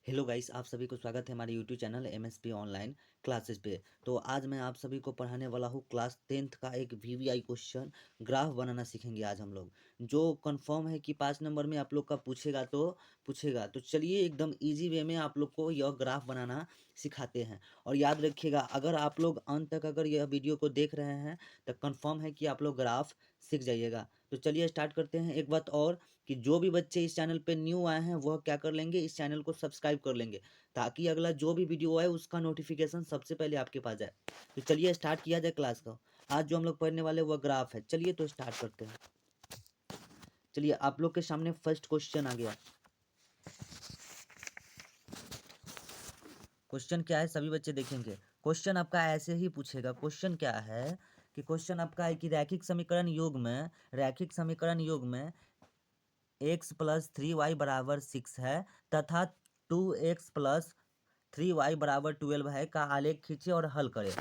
Hello guys, आप सभी को स्वागत है हमारे YouTube channel MSP online classes पे। तो आज मैं आप सभी को पढ़ाने वाला हूँ क्लास 10th का एक वीवीआई क्वेश्चन। ग्राफ बनाना सीखेंगे आज हम लोग, जो कंफर्म है कि 5 नंबर में आप लोग का पूछेगा तो चलिए एकदम इजी वे में आप लोग को यह ग्राफ बनाना सिखाते हैं। और याद रखिएगा, अगर आप लोग अंत तक अगर यह वीडियो को देख रहे हैं तो कंफर्म है कि आप लोग ग्राफ सीख जाइएगा। तो चलिए स्टार्ट करते हैं। एक बात और कि जो भी बच्चे इस चैनल पे न्यू आए हैं वह क्या कर लेंगे, इस चैनल को सब्सक्राइब कर लेंगे, ताकि अगला जो भी वीडियो आए उसका नोटिफिकेशन सबसे पहले आपके पास जाए। तो चलिए स्टार्ट किया जाए क्लास का। आज जो हम लोग पढ़ने वाले वह ग्राफ है। चलिए तो स्टार्ट करते हैं। चलिए, आप लोग के सामने फर्स्ट क्वेश्चन आ गया। क्वेश्चन क्या है सभी बच्चे देखेंगे। क्वेश्चन आपका ऐसे ही पूछेगा। क्वेश्चन क्या है कि क्वेश्चन आपका है कि रैखिक समीकरण योग में एक्स प्लस 3y बराबर 6 है तथा 2x प्लस 3y बराबर 12 है का आलेख खींचे और हल करें।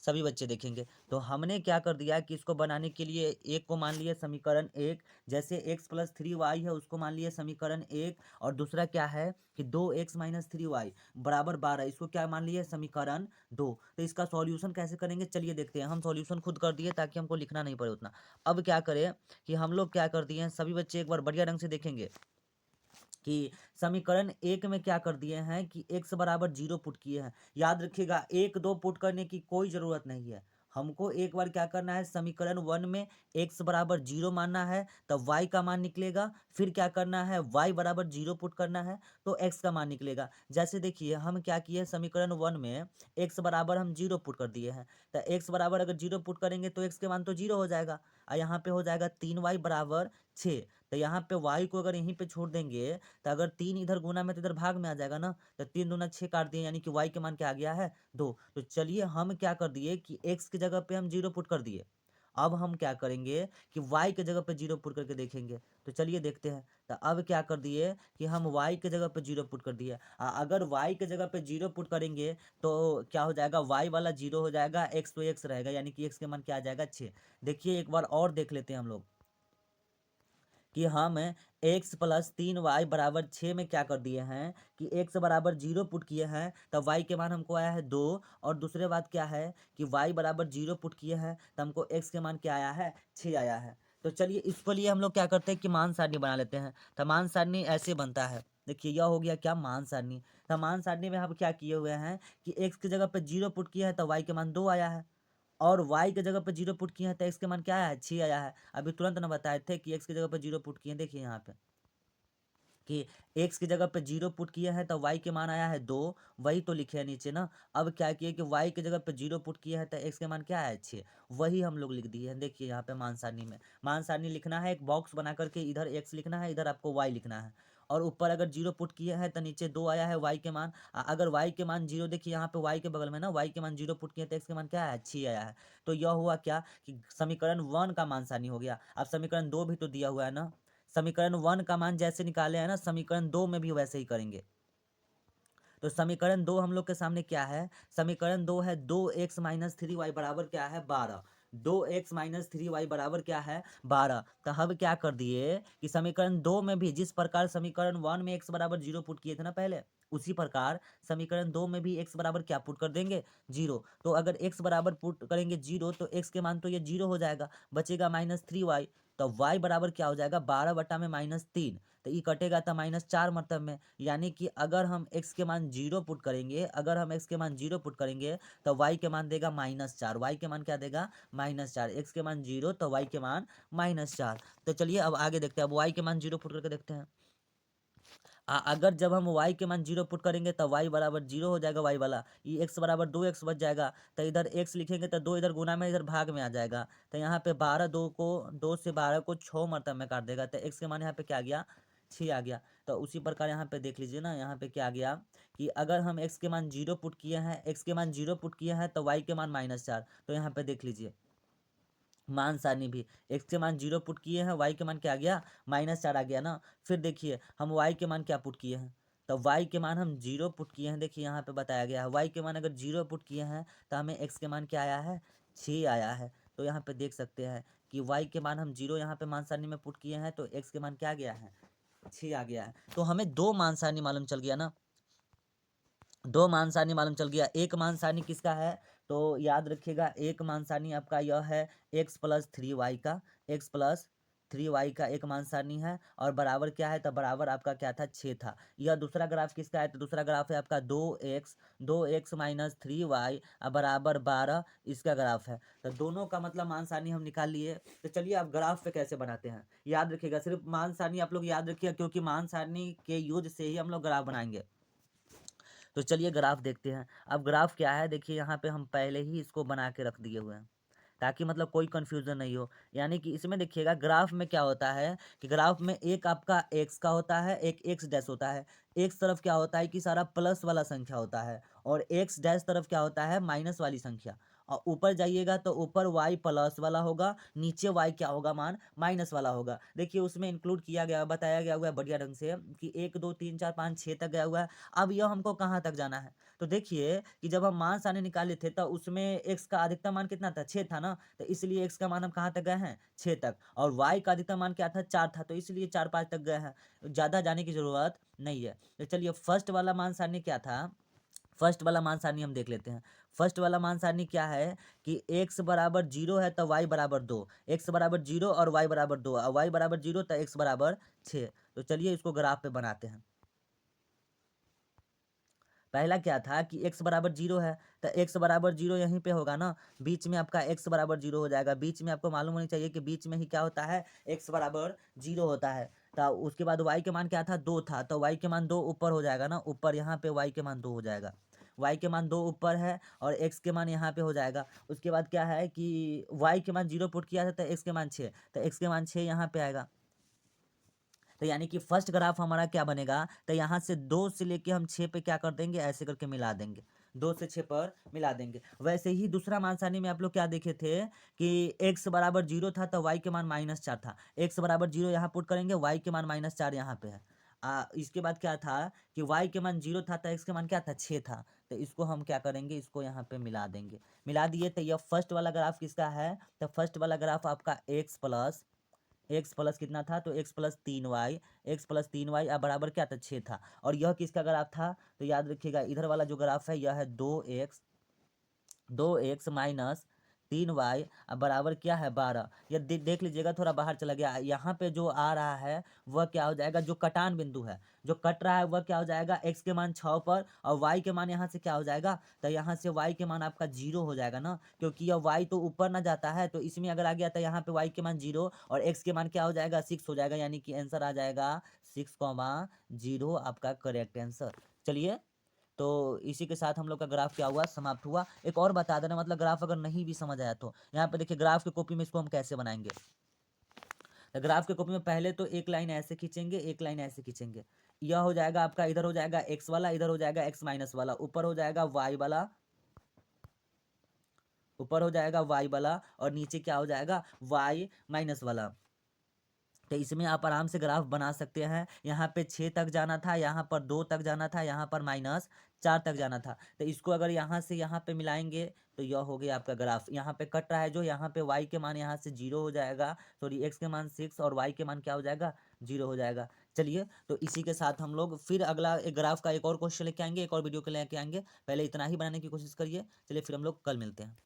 सभी बच्चे देखेंगे। तो हमने क्या कर दिया कि इसको बनाने के लिए एक को मान लिए समीकरण एक, जैसे x प्लस 3y है उसको मान लिए समीकरण एक, और दूसरा क्या है कि 2x-3y बराबर 12, इसको क्या मान लिए समीकरण दो। तो इसका सॉल्यूशन कैसे करेंगे चलिए देखते हैं। हम सॉल्यूशन खुद कर दिए ताकि हमको लिखना नहीं पड़े उतना। अब क्या करें कि हम लोग क्या कर दिए हैं, सभी बच्चे एक बार बढ़िया ढंग से देखेंगे कि समीकरण एक में क्या कर दिए हैं कि x बराबर 0 पुट किए हैं। याद रखिएगा, 1 2 पुट करने की कोई ज़रूरत नहीं है। हमको एक बार क्या करना है, समीकरण 1 में x बराबर 0 मानना है, तब y का मान निकलेगा। फिर क्या करना है, y बराबर 0 पुट करना है तो x का मान निकलेगा। जैसे देखिए हम क्या किए, समीकरण 1 में x बराबर हम 0 पुट कर दिए हैं। तो x बराबर अगर 0 पुट करेंगे तो x के मान तो 0 हो जाएगा, और यहाँ पे हो जाएगा 3y बराबर 6। तो यहाँ पे y को अगर यहीं पे छोड़ देंगे तो अगर 3 इधर गुना में तो इधर भाग में आ जाएगा ना, तो 3 दूना 6 काट दिए, यानी कि y के मान क्या आ गया है 2। तो चलिए हम क्या कर दिए कि x की जगह पे हम 0 पुट कर दिए। अब हम क्या करेंगे कि y के जगह पे 0 पुट करके देखेंगे। तो चलिए देखते हैं। तो अब क्या कर दिए कि हम y के जगह पे 0 पुट कर दिए। अगर y के जगह पे 0 पुट करेंगे तो क्या हो जाएगा, y वाला 0 हो जाएगा, x तो x रहेगा, यानी कि x के मान क्या आ जाएगा 6। देखिए एक बार और देख लेते हैं हम लोग कि हम x प्लस 3y बराबर 6 में क्या कर दिए हैं कि x बराबर 0 पुट किए हैं, तब y के मान हमको आया है 2। और दूसरे बात क्या है कि y बराबर 0 पुट किए हैं तो हमको x के मान क्या आया है, 6 आया है। तो चलिए इसके लिए हम लोग क्या करते हैं कि मान सारणी बना लेते हैं। तो मान सारणी ऐसे बनता है। देखिए यह हो गया क्या, मान सारणी। तो मान सारणी में हम क्या किए हुए हैं कि x की जगह पे 0 पुट किया है तो y के मान 2 आया है, और y की जगह पे 0 पुट किए हैं तो x के मान क्या आया है, 6 आया है। अभी तुरंत ना बताए थे कि x की जगह पे 0 पुट किए हैं। देखिए यहाँ पे कि x की जगह पे 0 पुट किए हैं तो y के मान आया है 2, वही तो लिखे हैं नीचे ना। अब क्या किए कि y की जगह पे 0 पुट किए हैं तो x के मान क्या है 6, वही हम लोग लिख दिए हैं। देखिए यहाँ पे मान सारणी में मान सारणी लिखना है, एक बॉक्स बना करके इधर x लिखना है, इधर आपको y लिखना है। और ऊपर अगर 0 पुट किए हैं तो नीचे 2 आया है y के मान। अगर y के मान 0, देखिए यहाँ पे y के बगल में ना y के मान 0 पुट किए तो x के मान क्या है, 6 आया है। तो यह हुआ क्या कि समीकरण 1 का मान सारणी हो गया। अब समीकरण 2 भी तो दिया हुआ है ना। समीकरण 1 का मान जैसे निकाले हैं ना, समीकरण 2 में भी वैसे ही करेंगे। तो समीकरण 2 हम लोग के सामने क्या है, समीकरण 2 है 2x-3y बराबर क्या है 12। 2x-3y बराबर क्या है 12। तो हम क्या कर दिए कि समीकरण 2 में भी जिस प्रकार समीकरण 1 में x बराबर 0 पुट किए थे ना पहले, उसी प्रकार समीकरण 2 में भी x बराबर क्या पुट कर देंगे, 0। तो अगर x बराबर पुट करेंगे 0 तो x के मान तो ये 0 हो जाएगा, बचेगा -3y। तो y बराबर क्या हो जाएगा, 12/-3। तो ये कटेगा तो -4 मतलब में, यानी कि अगर हम x के मान 0 पुट करेंगे, अगर हम x के मान 0 पुट करेंगे तो y के मान देगा -4। y के मान क्या देगा, -4। x के मान 0 तो y के मान -4। तो चलिए अब आगे देखते हैं। अब y के मान 0 पुट करके देखते हैं। अगर जब हम y के मान 0 पुट करेंगे तो y बराबर 0 हो जाएगा, y वाला ये x बराबर 2x बच जाएगा। तो इधर x लिखेंगे तो 2 इधर गुना में इधर भाग में आ जाएगा। तो यहाँ पे 2 से 12 को 6 मरतब में काट देगा, तो x के मान यहाँ पे क्या आ गया, 6 आ गया। तो उसी प्रकार यहाँ पे देख लीजिए ना, यहाँ पे क्या आ गया कि अगर हम x के मान 0 पुट किए हैं, x के मान 0 पुट किए हैं तो y के मान -4। तो यहाँ पे देख लीजिए मान सारणी भी x के मान 0 पुट किए हैं, y के मान क्या आ गया, -4 आ गया ना। फिर देखिए हम y के मान क्या पुट किए हैं, तो y के मान हम 0 पुट किए हैं। देखिए यहाँ पे बताया गया है y के मान अगर 0 पुट किए हैं तो हमें x के मान क्या आया है, 6 आया है। तो यहाँ पे देख सकते हैं कि y के मान हम 0 यहाँ पे मान सारणी में पुट किए हैं तो x के मान क्या आ गया है, 6 आ गया है। तो हमें दो मान सारणी मालूम चल गया ना। दो मान सारणी मालूम चल गया। एक मान सारणी किसका है, तो याद रखिएगा एक मान सारणी आपका यह है एक्स प्लस थ्री वाई का, एक्स प्लस थ्री वाई का एक मान सारणी है। और बराबर क्या है, तो बराबर आपका क्या था, 6 था। यह दूसरा ग्राफ किसका है, तो दूसरा ग्राफ है आपका 2x माइनस थ्री वाई बराबर 12, इसका ग्राफ है। तो दोनों का मतलब मान सारणी हम निकाल लिए। तो चलिए आप ग्राफ पे कैसे बनाते हैं याद रखिएगा, सिर्फ मान सारणी आप लोग याद रखिएगा, क्योंकि मान सारणी के यूज से ही हम लोग ग्राफ बनाएंगे। तो चलिए ग्राफ देखते हैं। अब ग्राफ क्या है, देखिए यहाँ पे हम पहले ही इसको बना के रख दिए हुए हैं, ताकि मतलब कोई कंफ्यूजन नहीं हो। यानी कि इसमें देखिएगा ग्राफ में क्या होता है कि ग्राफ में एक आपका एक्स का होता है, एक एक्स डैश होता है। एक्स तरफ क्या होता है कि सारा प्लस वाला संख्या होता है, और एक्स डैश तरफ क्या होता है, माइनस वाली संख्या। और ऊपर जाइएगा तो ऊपर वाई प्लस वाला होगा, नीचे वाई क्या होगा, मान माइनस वाला होगा। देखिए उसमें इंक्लूड किया गया, बताया गया हुआ है बढ़िया ढंग से कि 1 2 3 4 5 6 तक गया हुआ है। अब यह हमको कहाँ तक जाना है, तो देखिए कि जब हम मान सारणी निकाले थे तो उसमें एक्स का अधिकतम मान कितना था, 6 था ना, तो इसलिए एक्स का मान हम कहाँ तक गए हैं, 6 तक। और वाई का अधिकतम मान क्या था, 4 था, तो इसलिए 4 5 तक गए हैं। ज़्यादा जाने की जरूरत नहीं है। तो चलिए फर्स्ट वाला मान सारणी क्या था, फर्स्ट वाला मान सारणी हम देख लेते हैं। फर्स्ट वाला मान सारणी क्या है कि एक्स बराबर 0 है तो वाई बराबर 2, एक्स बराबर 0 और वाई बराबर 2, और वाई बराबर 0 तो एक्स बराबर 6। तो चलिए इसको ग्राफ पे बनाते हैं। पहला क्या था कि x बराबर 0 है, तो x बराबर 0 यहीं पे होगा ना, बीच में आपका x बराबर 0 हो जाएगा। बीच में आपको मालूम होनी चाहिए कि बीच में ही क्या होता है, x बराबर 0 होता है। तो उसके बाद y के मान क्या था, 2 था, तो y के मान 2 ऊपर हो जाएगा ना, ऊपर यहाँ पे y के मान 2 हो जाएगा। y के मान 2 ऊपर है और x के मान यहाँ पे हो जाएगा। उसके बाद क्या है कि y के मान 0 पुट किया था तो x के मान 6, तो x के मान 6 यहाँ पे आएगा। तो यानी कि फर्स्ट ग्राफ हमारा क्या बनेगा, तो यहाँ से 2 से लेके हम 6 पे क्या कर देंगे, ऐसे करके मिला देंगे, 2 से 6 पर मिला देंगे। वैसे ही दूसरा मान सारणी में आप लोग क्या देखे थे कि x बराबर 0 था तो y के मान -4 था। x बराबर 0 यहाँ पुट करेंगे, y के मान -4 यहाँ पे है। इसके बाद क्या था कि y के मान 0 था तो x के मान क्या था, 6 था। तो इसको हम क्या करेंगे, इसको यहाँ पे मिला देंगे। मिला दिए तो यह फर्स्ट वाला ग्राफ किसका है, तो फर्स्ट वाला ग्राफ आपका एक्स प्लस कितना था, तो x plus 3 y, x plus 3 y अब बराबर क्या था, 6 था। और यह किसका ग्राफ था, तो याद रखिएगा इधर वाला जो ग्राफ है यह है 2x माइनस 3 वाई अब बराबर क्या है, 12। ये देख लीजिएगा थोड़ा बाहर चला गया, यहाँ पे जो आ रहा है वह क्या हो जाएगा, जो कटान बिंदु है जो कट रहा है वह क्या हो जाएगा, x के मान 6 पर, और y के मान यहाँ से क्या हो जाएगा, तो यहाँ से y के मान आपका 0 हो जाएगा ना, क्योंकि यह y तो ऊपर ना जाता है, तो इसमें अगर आ गया तो यहाँ पे y के मान 0 और x के मान क्या हो जाएगा, 6 हो जाएगा। यानी कि आंसर आ जाएगा 6,0 आपका करेक्ट आंसर। चलिए तो इसी के साथ हम लोग का ग्राफ क्या हुआ, समाप्त हुआ। एक और बता देना, मतलब ग्राफ अगर नहीं भी समझ आया तो यहाँ पे देखिए ग्राफ की कॉपी में इसको हम कैसे बनाएंगे। तो ग्राफ की कॉपी में पहले तो एक लाइन ऐसे खींचेंगे, एक लाइन ऐसे खींचेंगे। यह हो जाएगा आपका, इधर हो जाएगा एक्स वाला, इधर हो जाएगा एक्स माइनस वाला, ऊपर हो जाएगा वाई वाला, ऊपर हो जाएगा वाई वाला, और नीचे क्या हो जाएगा, वाई माइनस वाला। तो इसमें आप आराम से ग्राफ बना सकते हैं। यहाँ पे 6 तक जाना था, यहाँ पर 2 तक जाना था, यहाँ पर -4 तक जाना था। तो इसको अगर यहाँ से यहाँ पे मिलाएंगे तो यह हो गया आपका ग्राफ। यहाँ पे कट रहा है जो, यहाँ पे y के मान यहाँ से 0 हो जाएगा, सॉरी x के मान 6 और y के मान क्या हो जाएगा, 0 हो जाएगा। चलिए तो इसी के साथ हम लोग फिर अगला एक ग्राफ का एक और क्वेश्चन लेके आएंगे, एक और वीडियो के लेके आएंगे। पहले इतना ही बनाने की कोशिश करिए। चलिए फिर हम लोग कल मिलते हैं।